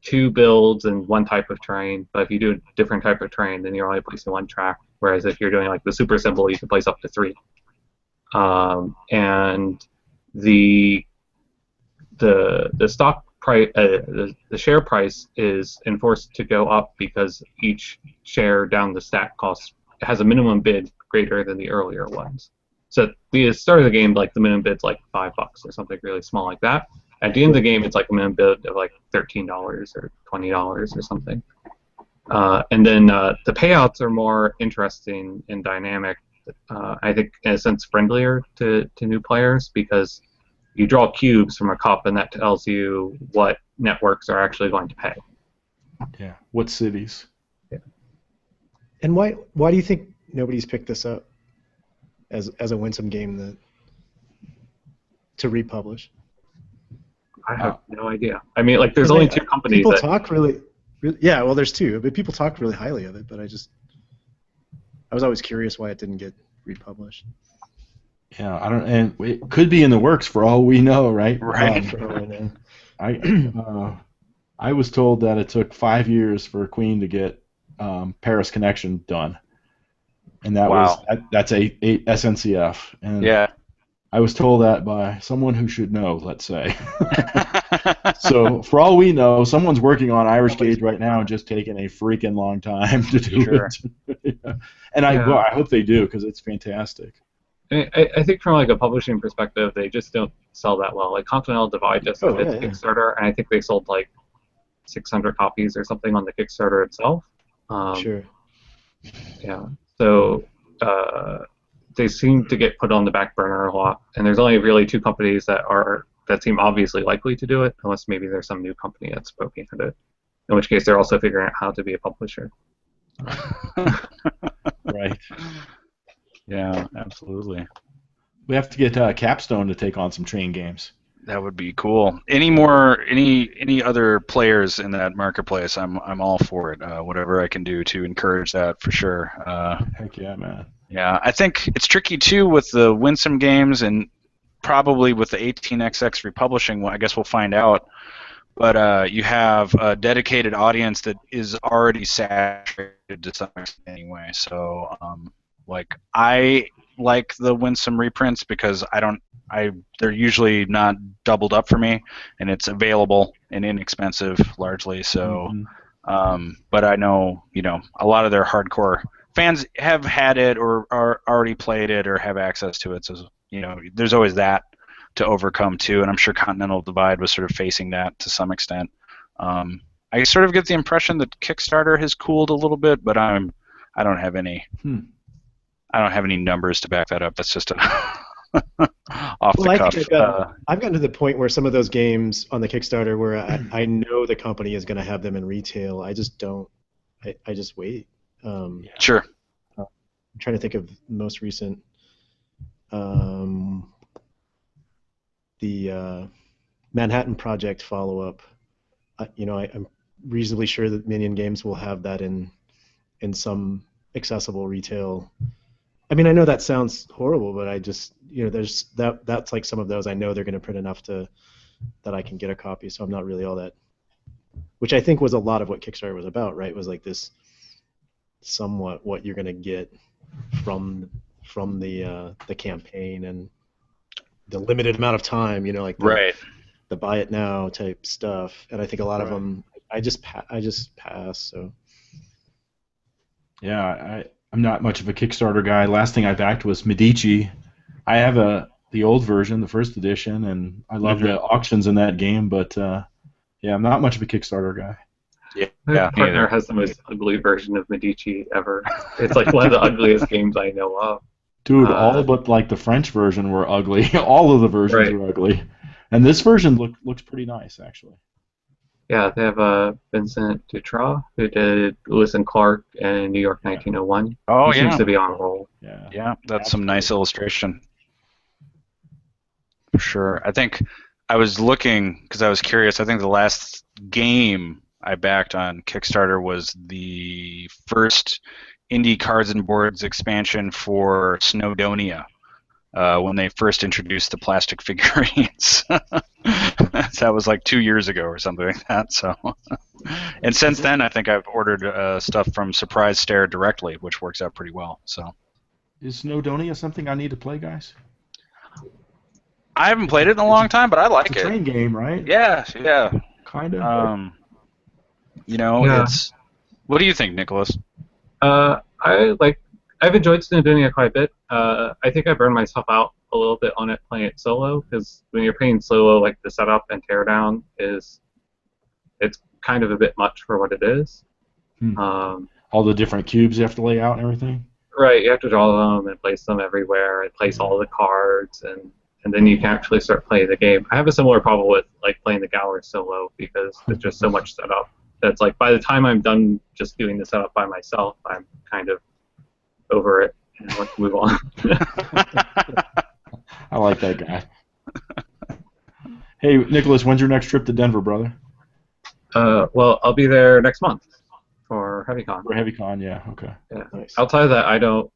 2 builds and 1 type of terrain, but if you do a different type of terrain, then you're only placing 1 track. Whereas if you're doing like the super simple, you can place up to 3. And the stock price, the share price is enforced to go up because each share down the stack cost has a minimum bid greater than the earlier ones. So at the start of the game, like the minimum bid's like $5 or something really small like that. At the end of the game, it's like a minimum bid of like $13 or $20 or something. And then the payouts are more interesting and dynamic. I think in a sense friendlier to new players because you draw cubes from a cup, and that tells you what networks are actually going to pay. Yeah. What cities? And why do you think nobody's picked this up as a winsome game to republish? I have no idea. I mean, like, there's only 2 companies people that talk really, yeah. Well, there's 2, but people talk really highly of it. But I was always curious why it didn't get republished. Yeah, I don't, and it could be in the works for all we know, right? Right. For all I know. I was told that it took 5 years for Queen to get Paris Connection done, and Wow. that's a SNCF, and Yeah. I was told that by someone who should know, let's say. So for all we know, someone's working on Irish Gauge right now and just taking a freaking long time to do Sure. it. And I hope they do, because it's fantastic. I think from like a publishing perspective, they just don't sell that well. Like Continental Divide just did its Kickstarter, and I think they sold like 600 copies or something on the Kickstarter itself. Sure. Yeah. So they seem to get put on the back burner a lot, and there's only really 2 companies that seem obviously likely to do it, unless maybe there's some new company that's poking at it. In which case, they're also figuring out how to be a publisher. Right. Yeah, absolutely. We have to get Capstone to take on some train games. That would be cool. Any other players in that marketplace? I'm all for it. Whatever I can do to encourage that, for sure. Heck yeah, man. Yeah, I think it's tricky too with the Winsome games, and probably with the 18xx republishing. Well, I guess we'll find out. But you have a dedicated audience that is already saturated to some extent anyway. So, like, I like the Winsome reprints because they're usually not doubled up for me, and it's available and inexpensive largely. So, but I know, a lot of their hardcore fans have had it or are already played it or have access to it. So, there's always that to overcome too, and I'm sure Continental Divide was sort of facing that to some extent. I sort of get the impression that Kickstarter has cooled a little bit, but I don't have any. I don't have any numbers to back that up. That's just off the cuff. I've gotten to the point where some of those games on the Kickstarter where I know the company is going to have them in retail. I just don't. I just wait. Sure. I'm trying to think of the most recent. The Manhattan Project follow-up. I'm reasonably sure that Minion Games will have that in some accessible retail. I mean, I know that sounds horrible, but I just, there's that's like some of those I know they're going to print enough that I can get a copy. So I'm not really all that. Which I think was a lot of what Kickstarter was about, right? Was like this somewhat what you're going to get from the campaign and the limited amount of time, like the buy it now type stuff. And I think a lot of them, I just pass. So yeah, I'm not much of a Kickstarter guy. Last thing I backed was Medici. I have the old version, the first edition, and I love the auctions in that game. But yeah, I'm not much of a Kickstarter guy. My partner has the most ugly version of Medici ever. It's like one of the ugliest games I know of. Dude, all but like the French version were ugly. All of the versions were ugly, and this version looks pretty nice actually. Yeah, they have Vincent Dutra, who did Lewis and Clark and New York 1901. Oh, he seems to be on a roll. Yeah, that's some nice illustration. For sure. I think I was looking because I was curious. I think the last game I backed on Kickstarter was the first Indie Cards and Boards expansion for Snowdonia. When they first introduced the plastic figurines. That was like 2 years ago or something like that. So, and since then, I think I've ordered stuff from Surprise Stare directly, which works out pretty well. So, is Snowdonia something I need to play, guys? I haven't played it in a long time, but I like it. It's a train game, right? Yeah. Kind of. It's. What do you think, Nicholas? I've enjoyed Snowdonia quite a bit. I think I burned myself out a little bit on it playing it solo, because when you're playing solo, like the setup and teardown it's kind of a bit much for what it is. All the different cubes you have to lay out and everything? Right, you have to draw them and place them everywhere and place all the cards, and and then you can actually start playing the game. I have a similar problem with like playing the Galler solo because there's just so much setup. That's like by the time I'm done just doing the setup by myself, I'm kind of over it and want to move on. I like that guy. Hey, Nicholas, when's your next trip to Denver, brother? Well, I'll be there next month for HeavyCon. For HeavyCon, yeah, okay. Yeah. Nice. Outside of that, I don't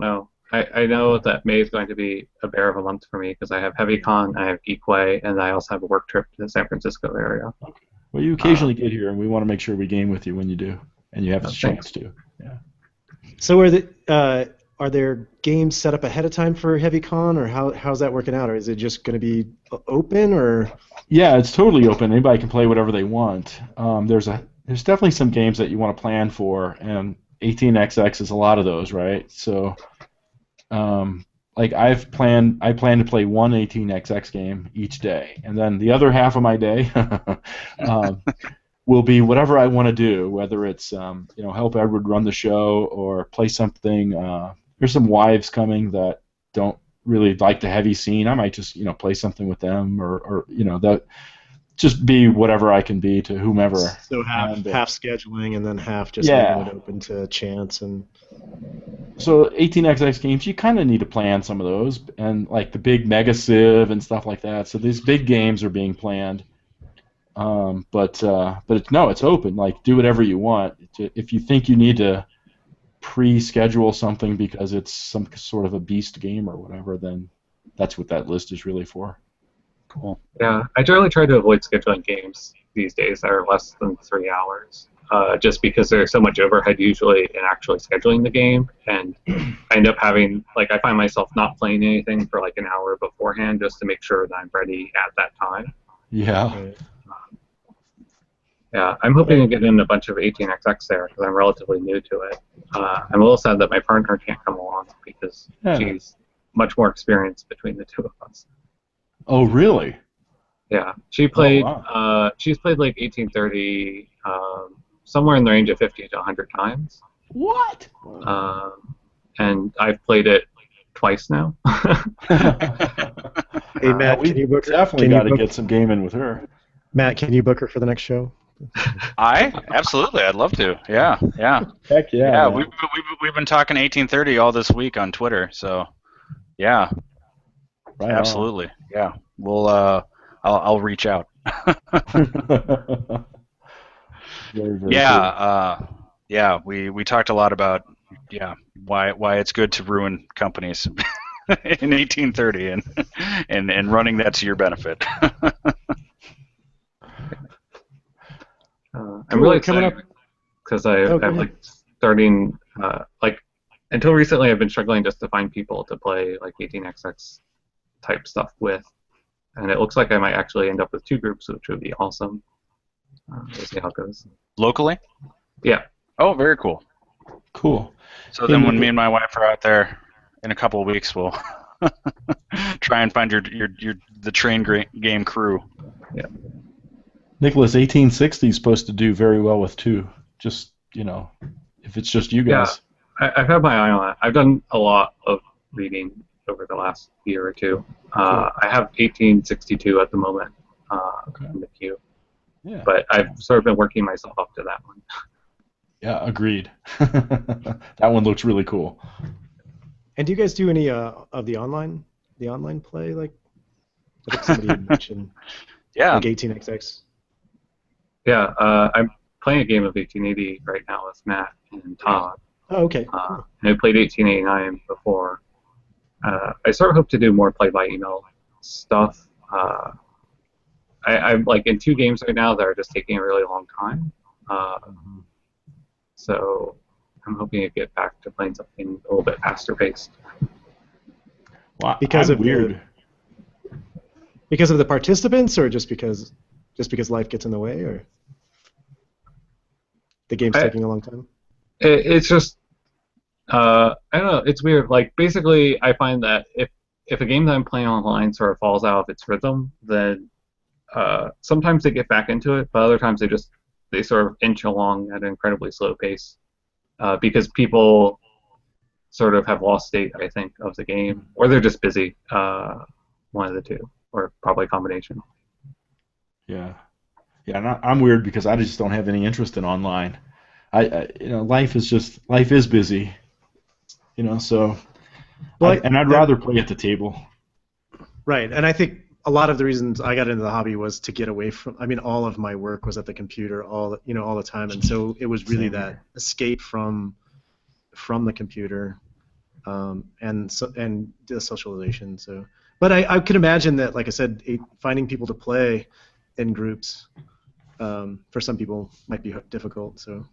know. I know that May is going to be a bear of a month for me because I have HeavyCon, I have Geekway, and I also have a work trip to the San Francisco area. Okay. Well, you occasionally get here, and we want to make sure we game with you when you do, and you have a chance to. Yeah. So are there games set up ahead of time for HeavyCon, or how's that working out? Or is it just going to be open, or? Yeah, it's totally open. Anybody can play whatever they want. There's definitely some games that you want to plan for, and 18xx is a lot of those, right? So, like I plan to play one 18xx game each day, and then the other half of my day will be whatever I want to do, whether it's help Edward run the show or play something. There's some wives coming that don't really like the heavy scene. I might just play something with them, or that just be whatever I can be to whomever. So half scheduling and then half just Yeah. leaving it open to chance and. So 18xx games, you kind of need to plan some of those, and like the big Mega Civ and stuff like that. So these big games are being planned. But it's open. Like, do whatever you want. If you think you need to pre-schedule something because it's some sort of a beast game or whatever, then that's what that list is really for. Cool. Yeah, I generally try to avoid scheduling games these days that are less than 3 hours, just because there's so much overhead usually in actually scheduling the game, and I end up having, I find myself not playing anything for like an hour beforehand just to make sure that I'm ready at that time. Yeah. Right. Yeah, I'm hoping to get in a bunch of 18xx there because I'm relatively new to it. I'm a little sad that my partner can't come along because she's much more experienced between the two of us. Oh, really? Yeah, she played. Oh, wow. She's played like 1830, somewhere in the range of 50 to 100 times. What? And I've played it twice now. Hey Matt, we can you book her? definitely got to get some gaming with her. Matt, can you book her for the next show? Absolutely, I'd love to. Yeah. Heck yeah. Yeah, we've been talking 1830 all this week on Twitter, so yeah. Right Absolutely. Yeah. We'll I'll reach out. Very, very Yeah, we talked a lot about why it's good to ruin companies in 1830 and running that to your benefit. I'm really excited because I'm starting until recently I've been struggling just to find people to play like 18xx type stuff with, and it looks like I might actually end up with 2 groups, which would be awesome. We'll see how it goes. Locally? Yeah. Oh, very cool. Cool. So then when me and my wife are out there in a couple of weeks, we'll try and find the train game crew. Yeah. Nicholas, 1860 is supposed to do very well with 2. Just, if it's just you guys. Yeah, I've had my eye on it. I've done a lot of reading over the last year or two. I have 1862 at the moment in the queue. Yeah. But I've sort of been working myself up to that one. Yeah, agreed. That one looks really cool. And do you guys do any of the online play? Like, I think somebody had mentioned. Yeah. Like 18xx. Yeah, I'm playing a game of 1880 right now with Matt and Todd. Oh, okay. And I played 1889 before. I sort of hope to do more play-by-email stuff. I'm like in 2 games right now that are just taking a really long time. So I'm hoping to get back to playing something a little bit faster paced. Wow, Because I'm of weird. Because of the participants, or just because life gets in the way, or the game's taking a long time? It's just I don't know. It's weird. Like basically, I find that if a game that I'm playing online sort of falls out of its rhythm, then sometimes they get back into it, but other times they sort of inch along at an incredibly slow pace because people sort of have lost state, I think, of the game, or they're just busy. one of the two, or probably a combination. Yeah. Yeah, and I'm weird because I just don't have any interest in online. Life is busy, so Well, I'd rather play at the table. right, and I think a lot of the reasons I got into the hobby was to get away from. I mean, all of my work was at the computer, all the time, and so it was really Same that here. escape from the computer, and the socialization. So, but I could imagine that, like I said, finding people to play in groups for some people might be difficult. So,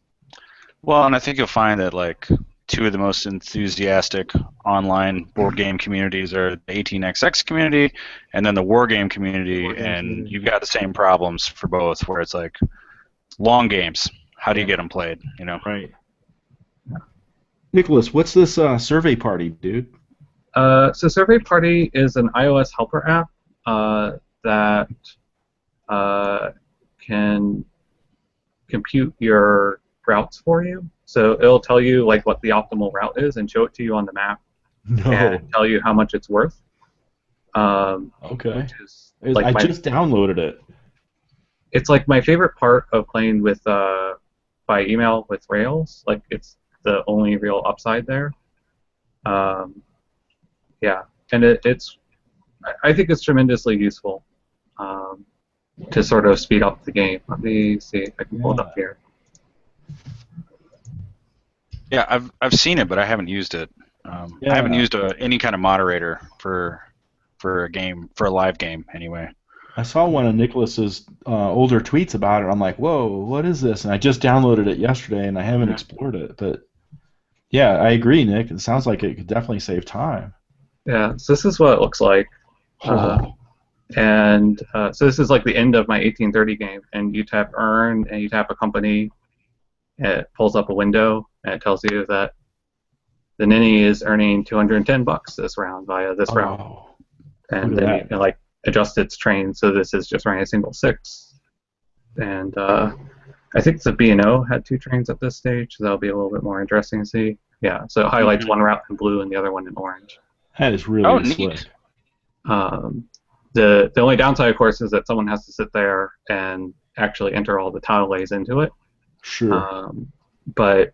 Well, and I think you'll find that like two of the most enthusiastic online board game communities are the 18xx community and then the war game community, War game and community. you've got the same problems for both, where it's like long games. How do you Yeah. get them played? Right. Nicholas, what's this survey party, dude? So Survey Party is an iOS helper app that can compute your routes for you. So it'll tell you like what the optimal route is and show it to you on the map No. and tell you how much it's worth. Okay. Which is like I just downloaded it. it's like my favorite part of playing with by email with Rails. Like it's the only real upside there. Yeah, and I think it's tremendously useful to sort of speed up the game. Let me see if I can pull it up here. Yeah, I've seen it, but I haven't used it. I haven't used any kind of moderator for a live game anyway. I saw one of Nicholas's older tweets about it. I'm like, whoa, what is this? And I just downloaded it yesterday, and I haven't explored it. But yeah, I agree, Nick. It sounds like it could definitely save time. Yeah, so this is what it looks like. And so this is like the end of my 1830 game, and you tap earn, and you tap a company, and it pulls up a window, and it tells you that the ninny is earning $210 this round via this route, and then you can like adjust its train. So this is just running a single 6, and I think the B&O had 2 trains at this stage, so that'll be a little bit more interesting to see. Yeah, so it highlights one route in blue and the other one in orange. That is really slick. The only downside, of course, is that someone has to sit there and actually enter all the tile lays into it. Sure. But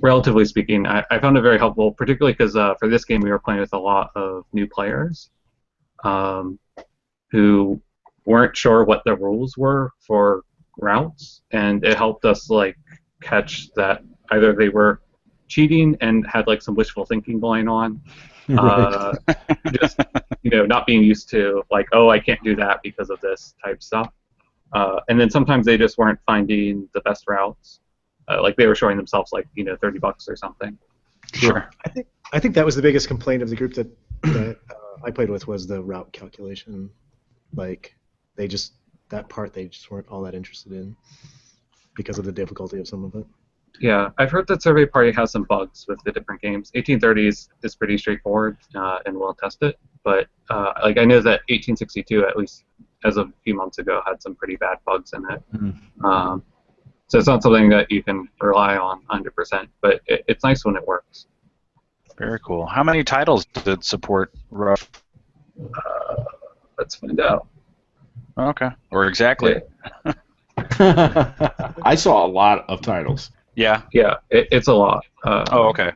relatively speaking, I found it very helpful, particularly because for this game we were playing with a lot of new players who weren't sure what the rules were for routes, and it helped us like catch that either they were cheating and had like some wishful thinking going on. Right. Just not being used to like, oh, I can't do that because of this type stuff, and then sometimes they just weren't finding the best routes, like they were showing themselves like $30 or something. Sure. I think that was the biggest complaint of the group that I played with was the route calculation. Like they just weren't all that interested in because of the difficulty of some of it. Yeah, I've heard that Survey Party has some bugs with the different games. 1830 is pretty straightforward, and we'll test it. But like I know that 1862, at least as of a few months ago, had some pretty bad bugs in it. Mm-hmm. So it's not something that you can rely on 100%, but it's nice when it works. Very cool. How many titles did it support, rough? Let's find out. Okay. Or exactly. I saw a lot of titles. Yeah. Yeah, it's a lot. Oh, okay.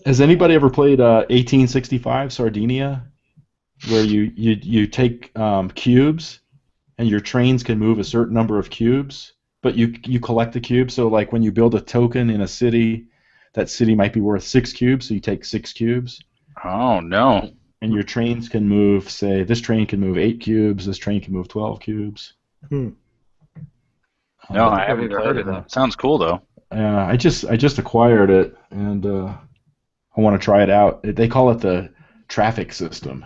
Has anybody ever played 1865 Sardinia, where you take cubes, and your trains can move a certain number of cubes, but you collect the cubes. So like when you build a token in a city, that city might be worth 6 cubes, so you take 6 cubes. Oh no. And your trains can move. Say this train can move 8 cubes. This train can move 12 cubes. No, I haven't played it. That sounds cool though. I just acquired it, and I want to try it out. They call it the traffic system,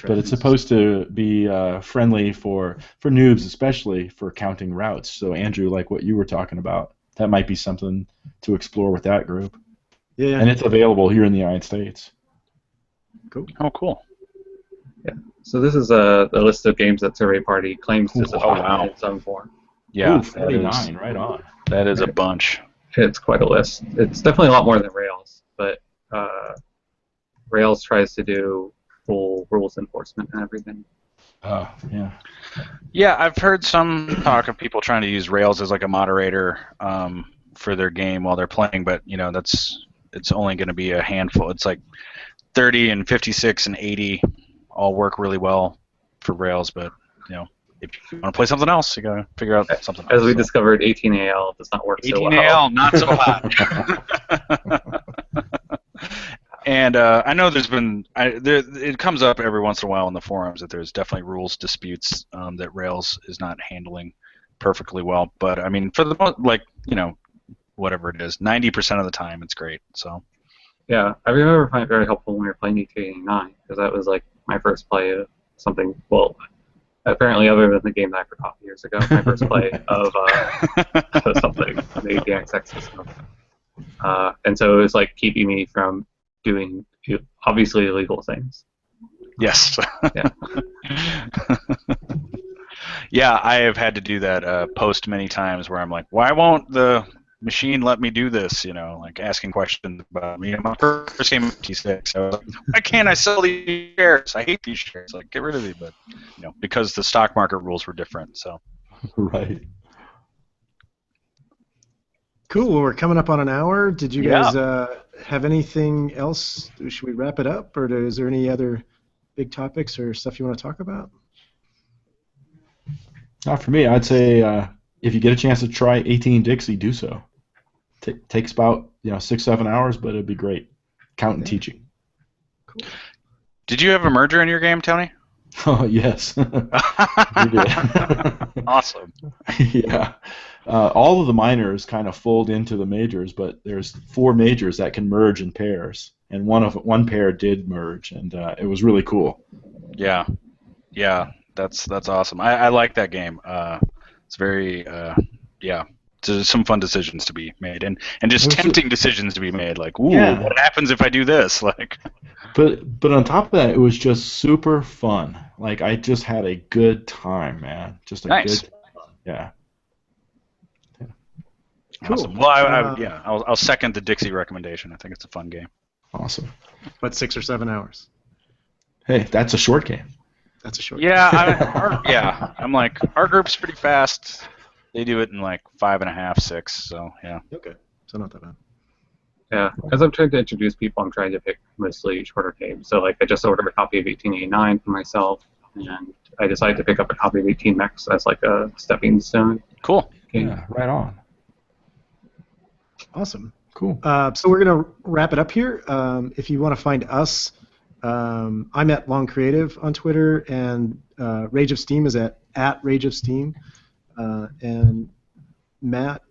but it's supposed to be friendly for noobs, especially for counting routes. So Andrew, like what you were talking about, that might be something to explore with that group. Yeah. And it's available here in the United States. Cool. Oh, cool. Yeah. So this is a list of games that Survey Party claims to support wow. in some form. Yeah. Ooh, 49, right on. That is a bunch. It's quite a list. It's definitely a lot more than Rails, but Rails tries to do full rules enforcement and everything. Yeah. Yeah, I've heard some talk of people trying to use Rails as like a moderator for their game while they're playing, but it's only going to be a handful. It's like 30 and 56 and 80 all work really well for Rails, but if you want to play something else, you got to figure out something else. As we discovered, 18AL does not work so well. 18AL, not so hot. And I know there's been it comes up every once in a while in the forums that there's definitely rules disputes that Rails is not handling perfectly well. But I mean, for the whatever it is, 90% of the time it's great. So yeah, I remember finding it very helpful when we were playing 1889 because that was like my first play of something. Well, apparently, other than the game that I forgot years ago, my first play of something on the APXX system. And so it was like keeping me from doing obviously illegal things. Yes. Yeah. Yeah, I have had to do that post many times where I'm like, why won't the machine let me do this? Like asking questions about my first game of T6. I was like, why can't I sell these shares? I hate these shares. Like, get rid of these. But because the stock market rules were different. So. Right. Cool. Well, we're coming up on an hour. Did you guys have anything else? Should we wrap it up, or is there any other big topics or stuff you want to talk about? Not for me. I'd say if you get a chance to try 18 Dixie, do so. Takes about 6-7 hours, but it'd be great. Counting teaching. Cool. Did you have a merger in your game, Tony? Oh yes. We did. Awesome. Yeah. All of the minors kind of fold into the majors, but there's 4 majors that can merge in pairs, and one pair did merge, and it was really cool. Yeah, that's awesome. I like that game. It's very There's some fun decisions to be made, and just tempting decisions to be made. Like, ooh, what happens if I do this? Like, but on top of that, it was just super fun. Like, I just had a good time, man. Just a nice. Good time. Yeah. Cool. Awesome. Well, I'll second the Dixie recommendation. I think it's a fun game. Awesome. But 6 or 7 hours. Hey, that's a short game. That's a short. Yeah, I'm like, our group's pretty fast. They do it in like 5.5, 6. So yeah. Okay, so not that bad. Yeah, as I'm trying to introduce people, I'm trying to pick mostly shorter games. So like, I just ordered a copy of 1889 for myself, and I decided to pick up a copy of 18 Mechs as like a stepping stone. Cool. Game. Yeah, right on. Awesome. Cool. So we're going to wrap it up here. If you want to find us, I'm at Long Creative on Twitter, and Rage of Steam is at Rage of Steam. And Matt?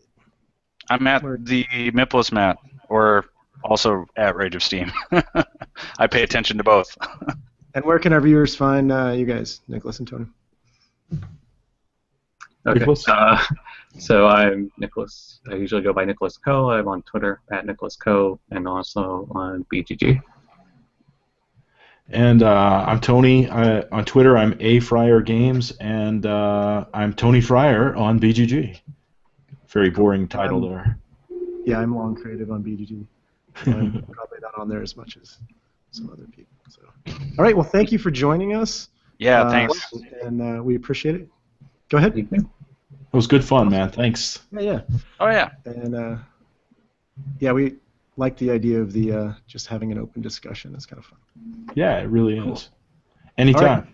I'm at the Mipless Matt, or also at Rage of Steam. I pay attention to both. And where can our viewers find you guys, Nicholas and Tony? Okay. So I'm Nicholas. I usually go by Nicholas Co. I'm on Twitter at Nicholas Co. and also on BGG. And I'm Tony. On Twitter, I'm A Games, and I'm Tony Fryer on BGG. Very boring title there. Yeah, I'm Long Creative on BGG. I'm probably not on there as much as some other people. So, all right. Well, thank you for joining us. Yeah, thanks. And we appreciate it. Go ahead. It was good fun, man. Thanks. Yeah. Oh yeah. And we like the idea of the just having an open discussion. It's kind of fun. Yeah, it really is. Anytime. All right.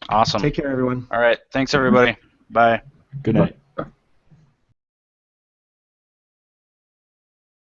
Awesome. Take care, everyone. All right. Thanks, everybody. Bye. Good night.